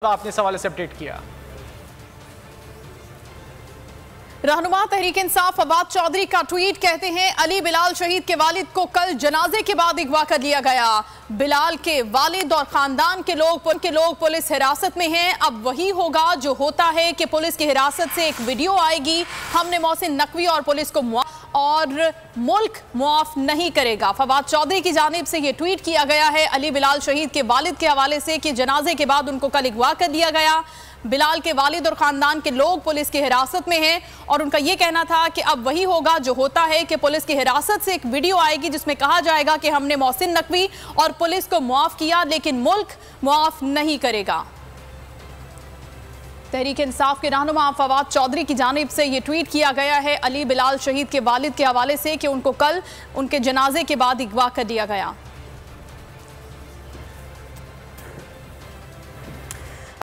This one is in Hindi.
आपने इस हवाले से अपडेट किया। रहनुमा तहरीक इंसाफ फवाद चौधरी का ट्वीट, कहते हैं अली बिलाल शहीद के वालिद को कल जनाजे के बाद अगवा कर लिया गया। बिलाल के वालिद और खानदान के लोग पुलिस हिरासत में हैं। अब वही होगा जो होता है कि पुलिस की हिरासत से एक वीडियो आएगी, हमने मोहसिन नकवी और पुलिस को और मुल्क मुआफ नहीं करेगा। फवाद चौधरी की जानिब से यह ट्वीट किया गया है अली बिलाल शहीद के वालिद के हवाले से कि जनाजे के बाद उनको कल अगवा कर दिया गया। बिलाल के वालिद और खानदान के लोग पुलिस की हिरासत में हैं और उनका यह कहना था कि अब वही होगा जो होता है कि पुलिस की हिरासत से एक वीडियो आएगी जिसमें कहा जाएगा कि हमने मोहसिन नकवी और पुलिस को मुआफ किया लेकिन मुल्क मुआफ नहीं करेगा। तहरीक इंसाफ के रहनुमा फवाद चौधरी की जानिब से यह ट्वीट किया गया है अली बिलाल शहीद के वालिद के हवाले से कि उनको कल उनके जनाजे के बाद अगवा कर दिया गया।